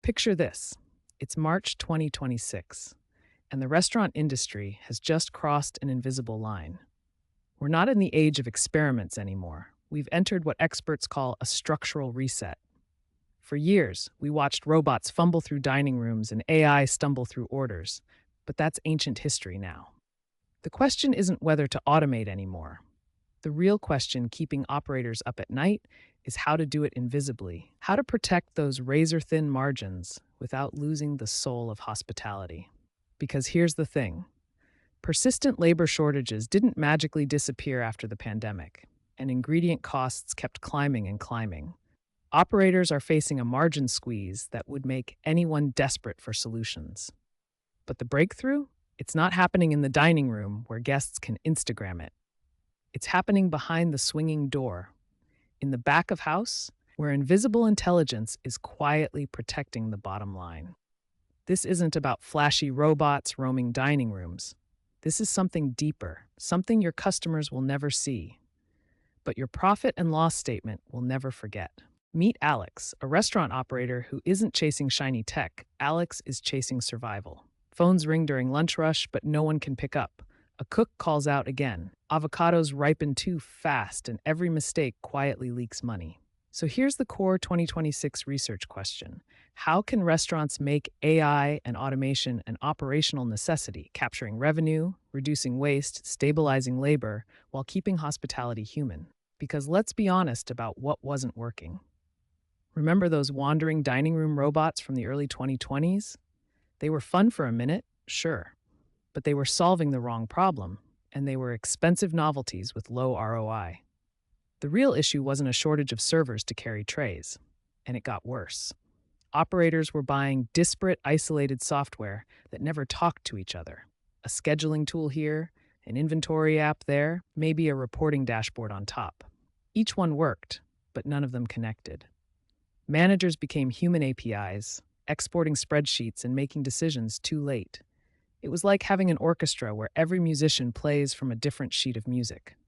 Picture this. It's March 2026, and the restaurant industry has just crossed an invisible line. We're not in the age of experiments anymore. We've entered what experts call a structural reset. For years, we watched robots fumble through dining rooms and AI stumble through orders, but that's ancient history now. The question isn't whether to automate anymore. The real question keeping operators up at night is how to do it invisibly, how to protect those razor-thin margins without losing the soul of hospitality. Because here's the thing. Persistent labor shortages didn't magically disappear after the pandemic, and ingredient costs kept climbing and climbing. Operators are facing a margin squeeze that would make anyone desperate for solutions. But the breakthrough? It's not happening in the dining room where guests can Instagram it. It's happening behind the swinging door, in the back of house, where invisible intelligence is quietly protecting the bottom line. This isn't about flashy robots roaming dining rooms. This is something deeper, something your customers will never see, but your profit and loss statement will never forget. Meet Alex, a restaurant operator who isn't chasing shiny tech. Alex is chasing survival. Phones ring during lunch rush, but no one can pick up. A cook calls out again. Avocados ripen too fast, and every mistake quietly leaks money. So here's the core 2026 research question. How can restaurants make AI and automation an operational necessity, capturing revenue, reducing waste, stabilizing labor, while keeping hospitality human? Because let's be honest about what wasn't working. Remember those wandering dining room robots from the early 2020s? They were fun for a minute, sure, but they were solving the wrong problem, and they were expensive novelties with low ROI. The real issue wasn't a shortage of servers to carry trays, and it got worse. Operators were buying disparate, isolated software that never talked to each other. A scheduling tool here, an inventory app there, maybe a reporting dashboard on top. Each one worked, but none of them connected. Managers became human APIs, exporting spreadsheets and making decisions too late. It was like having an orchestra where every musician plays from a different sheet of music.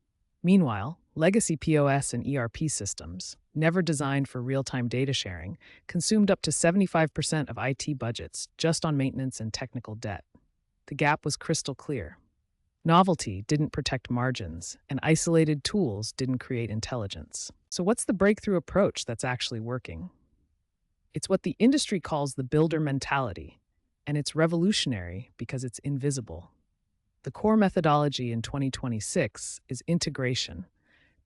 Meanwhile, legacy POS and ERP systems, never designed for real-time data sharing, consumed up to 75% of IT budgets just on maintenance and technical debt. The gap was crystal clear. Novelty didn't protect margins, and isolated tools didn't create intelligence. So what's the breakthrough approach that's actually working? It's what the industry calls the builder mentality, and it's revolutionary because it's invisible. The core methodology in 2026 is integration,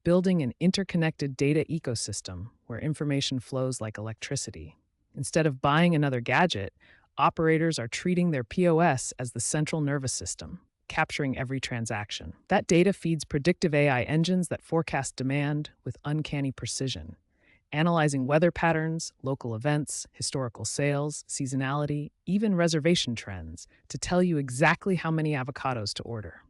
building an interconnected data ecosystem where information flows like electricity. Instead of buying another gadget, operators are treating their POS as the central nervous system, capturing every transaction. That data feeds predictive AI engines that forecast demand with uncanny precision, analyzing weather patterns, local events, historical sales, seasonality, even reservation trends to tell you exactly how many avocados to order.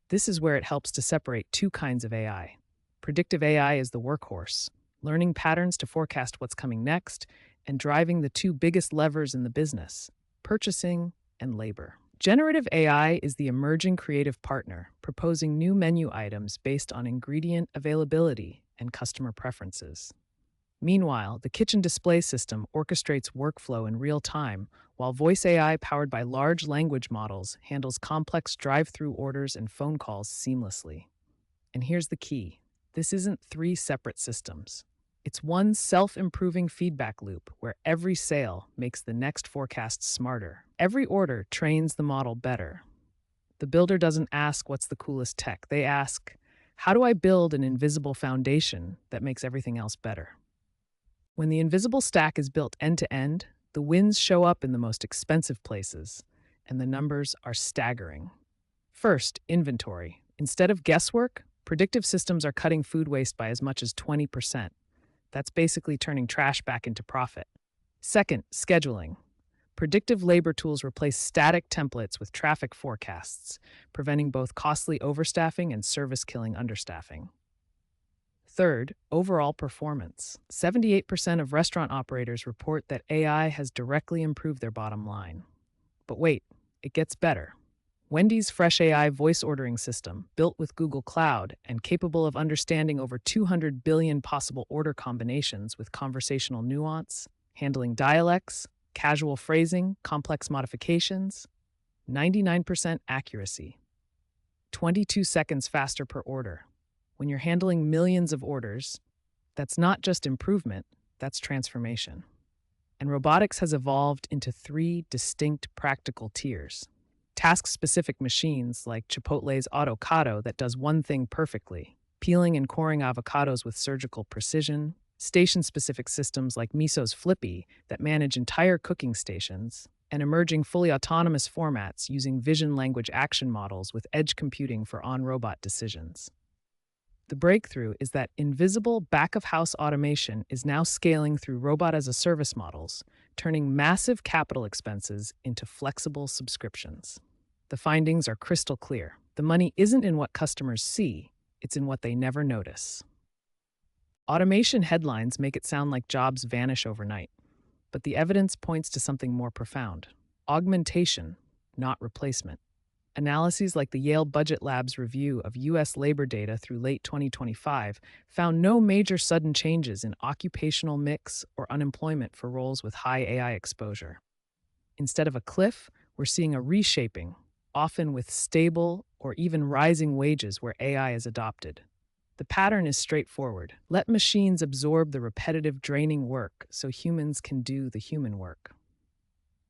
This is where it helps to separate two kinds of AI. Predictive AI is the workhorse, learning patterns to forecast what's coming next and driving the two biggest levers in the business, purchasing and labor. Generative AI is the emerging creative partner, proposing new menu items based on ingredient availability and customer preferences. Meanwhile, the kitchen display system orchestrates workflow in real time, while voice AI powered by large language models handles complex drive-thru orders and phone calls seamlessly. And here's the key. This isn't three separate systems. It's one self-improving feedback loop where every sale makes the next forecast smarter. Every order trains the model better. The builder doesn't ask what's the coolest tech. They ask, how do I build an invisible foundation that makes everything else better? When the invisible stack is built end-to-end, the wins show up in the most expensive places, and the numbers are staggering. First, inventory. Instead of guesswork, predictive systems are cutting food waste by as much as 20%. That's basically turning trash back into profit. Second, scheduling. Predictive labor tools replace static templates with traffic forecasts, preventing both costly overstaffing and service-killing understaffing. Third, overall performance. 78% of restaurant operators report that AI has directly improved their bottom line. But wait, it gets better. Wendy's Fresh AI voice ordering system, built with Google Cloud and capable of understanding over 200 billion possible order combinations with conversational nuance, handling dialects, casual phrasing, complex modifications, 99% accuracy, 22 seconds faster per order. When you're handling millions of orders, that's not just improvement, that's transformation. And robotics has evolved into three distinct practical tiers. Task-specific machines like Chipotle's Autocado that does one thing perfectly, peeling and coring avocados with surgical precision, station-specific systems like Miso's Flippy that manage entire cooking stations, and emerging fully autonomous formats using vision language action models with edge computing for on-robot decisions. The breakthrough is that invisible back-of-house automation is now scaling through robot-as-a-service models, turning massive capital expenses into flexible subscriptions. The findings are crystal clear. The money isn't in what customers see, it's in what they never notice. Automation headlines make it sound like jobs vanish overnight, but the evidence points to something more profound: augmentation, not replacement. Analyses like the Yale Budget Lab's review of U.S. labor data through late 2025 found no major sudden changes in occupational mix or unemployment for roles with high AI exposure. Instead of a cliff, we're seeing a reshaping, often with stable or even rising wages where AI is adopted. The pattern is straightforward. Let machines absorb the repetitive, draining work so humans can do the human work.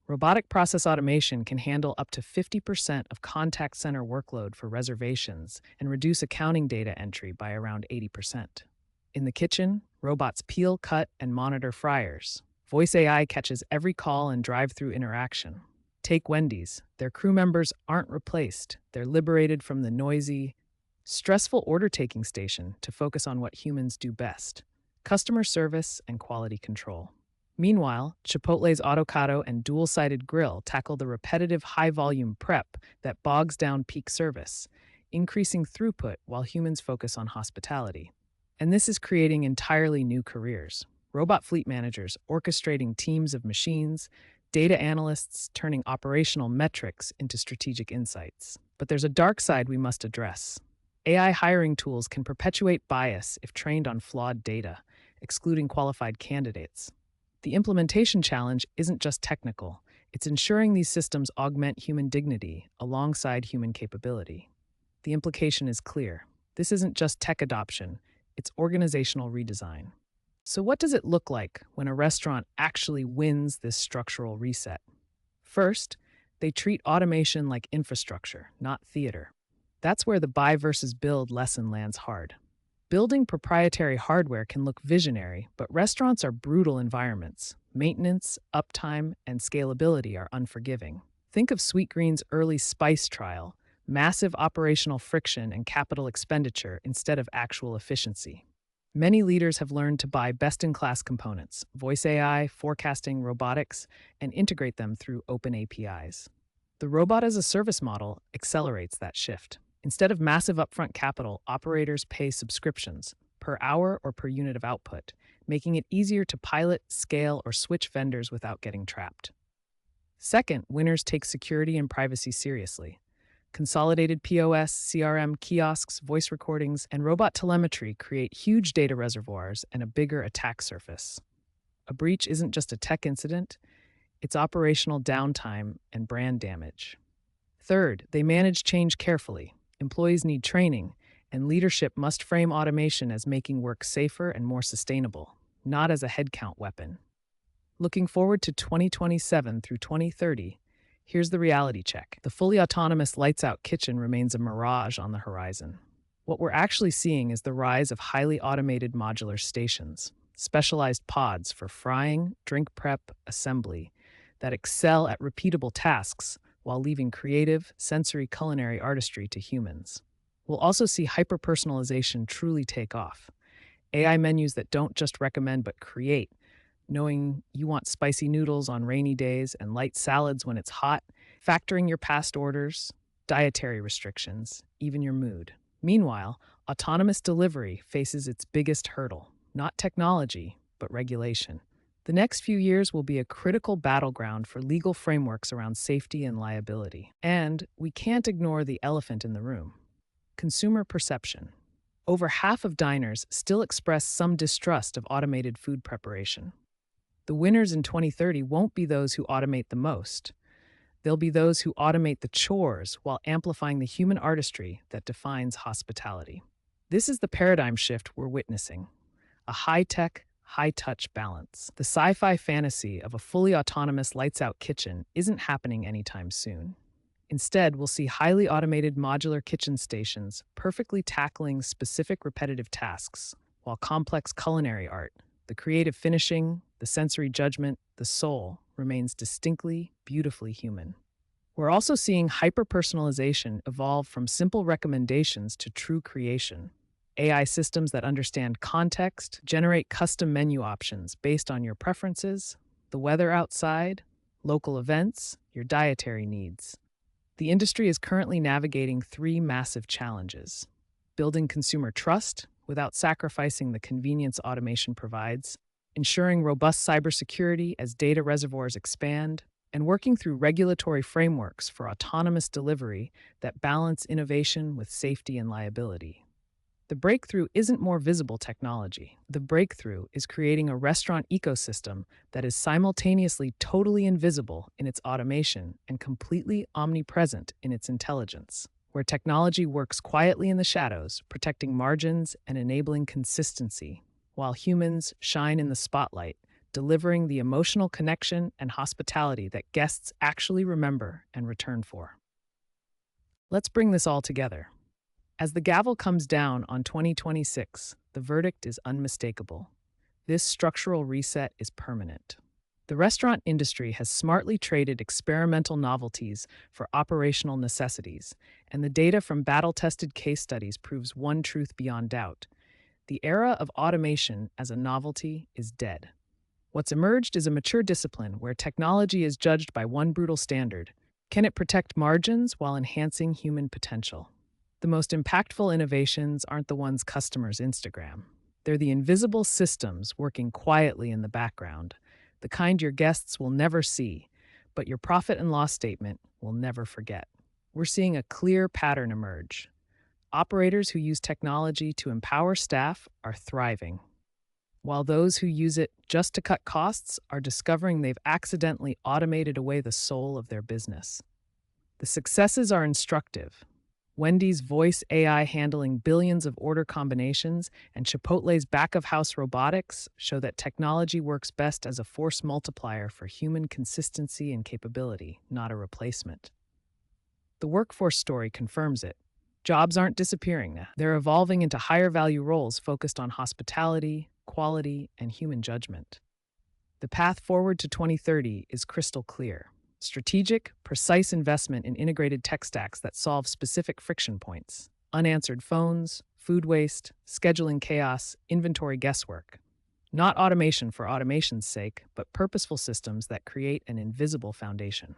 Robotic process automation can handle up to 50% of contact center workload for reservations and reduce accounting data entry by around 80%. In the kitchen, robots peel, cut, and monitor fryers. Voice AI catches every call and drive-thru interaction. Take Wendy's. Their crew members aren't replaced. They're liberated from the noisy, stressful order-taking station to focus on what humans do best: customer service and quality control. Meanwhile, Chipotle's Autocado and dual-sided grill tackle the repetitive high-volume prep that bogs down peak service, increasing throughput while humans focus on hospitality. And this is creating entirely new careers. Robot fleet managers orchestrating teams of machines, data analysts turning operational metrics into strategic insights. But there's a dark side we must address. AI hiring tools can perpetuate bias if trained on flawed data, excluding qualified candidates. The implementation challenge isn't just technical, it's ensuring these systems augment human dignity alongside human capability. The implication is clear. This isn't just tech adoption, it's organizational redesign. So what does it look like when a restaurant actually wins this structural reset? First, they treat automation like infrastructure, not theater. That's where the buy versus build lesson lands hard. Building proprietary hardware can look visionary, but restaurants are brutal environments. Maintenance, uptime, and scalability are unforgiving. Think of Sweetgreen's early spice trial: massive operational friction and capital expenditure instead of actual efficiency. Many leaders have learned to buy best-in-class components, voice AI, forecasting, robotics, and integrate them through open APIs. The robot-as-a-service model accelerates that shift. Instead of massive upfront capital, operators pay subscriptions per hour or per unit of output, making it easier to pilot, scale, or switch vendors without getting trapped. Second, winners take security and privacy seriously. Consolidated POS, CRM, kiosks, voice recordings, and robot telemetry create huge data reservoirs and a bigger attack surface. A breach isn't just a tech incident, it's operational downtime and brand damage. Third, they manage change carefully. Employees need training, and leadership must frame automation as making work safer and more sustainable, not as a headcount weapon. Looking forward to 2027 through 2030, here's the reality check. The fully autonomous lights-out kitchen remains a mirage on the horizon. What we're actually seeing is the rise of highly automated modular stations, specialized pods for frying, drink prep, assembly, that excel at repeatable tasks while leaving creative, sensory culinary artistry to humans. We'll also see hyper-personalization truly take off. AI menus that don't just recommend but create, knowing you want spicy noodles on rainy days and light salads when it's hot, factoring your past orders, dietary restrictions, even your mood. Meanwhile, autonomous delivery faces its biggest hurdle: not technology, but regulation. The next few years will be a critical battleground for legal frameworks around safety and liability. And we can't ignore the elephant in the room: consumer perception. Over half of diners still express some distrust of automated food preparation. The winners in 2030 won't be those who automate the most. They'll be those who automate the chores while amplifying the human artistry that defines hospitality. This is the paradigm shift we're witnessing, a high-tech, high-touch balance. The sci-fi fantasy of a fully autonomous lights-out kitchen isn't happening anytime soon. Instead, we'll see highly automated modular kitchen stations perfectly tackling specific repetitive tasks, while complex culinary art, the creative finishing, the sensory judgment, the soul, remains distinctly, beautifully human. We're also seeing hyper-personalization evolve from simple recommendations to true creation. AI systems that understand context, generate custom menu options based on your preferences, the weather outside, local events, your dietary needs. The industry is currently navigating three massive challenges: building consumer trust without sacrificing the convenience automation provides, ensuring robust cybersecurity as data reservoirs expand, and working through regulatory frameworks for autonomous delivery that balance innovation with safety and liability. The breakthrough isn't more visible technology. The breakthrough is creating a restaurant ecosystem that is simultaneously totally invisible in its automation and completely omnipresent in its intelligence, where technology works quietly in the shadows, protecting margins and enabling consistency, while humans shine in the spotlight, delivering the emotional connection and hospitality that guests actually remember and return for. Let's bring this all together. As the gavel comes down on 2026, the verdict is unmistakable. This structural reset is permanent. The restaurant industry has smartly traded experimental novelties for operational necessities, and the data from battle-tested case studies proves one truth beyond doubt. The era of automation as a novelty is dead. What's emerged is a mature discipline where technology is judged by one brutal standard: can it protect margins while enhancing human potential? The most impactful innovations aren't the ones customers Instagram. They're the invisible systems working quietly in the background, the kind your guests will never see, but your profit and loss statement will never forget. We're seeing a clear pattern emerge. Operators who use technology to empower staff are thriving, while those who use it just to cut costs are discovering they've accidentally automated away the soul of their business. The successes are instructive. Wendy's voice AI handling billions of order combinations and Chipotle's back-of-house robotics show that technology works best as a force multiplier for human consistency and capability, not a replacement. The workforce story confirms it. Jobs aren't disappearing now. They're evolving into higher-value roles focused on hospitality, quality, and human judgment. The path forward to 2030 is crystal clear. Strategic, precise investment in integrated tech stacks that solve specific friction points: unanswered phones, food waste, scheduling chaos, inventory guesswork. Not automation for automation's sake, but purposeful systems that create an invisible foundation.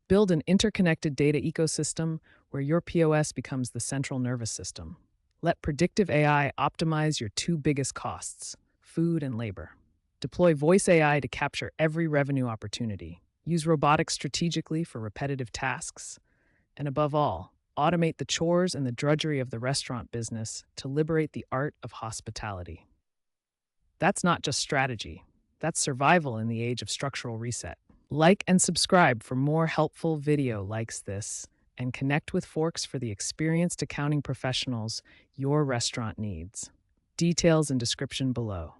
Build an interconnected data ecosystem where your POS becomes the central nervous system. Let predictive AI optimize your two biggest costs: food and labor. Deploy voice AI to capture every revenue opportunity. Use robotics strategically for repetitive tasks. And above all, automate the chores and the drudgery of the restaurant business to liberate the art of hospitality. That's not just strategy. That's survival in the age of structural reset. Like and subscribe for more helpful video likes this, and connect with Forks for the experienced accounting professionals your restaurant needs. Details and description below.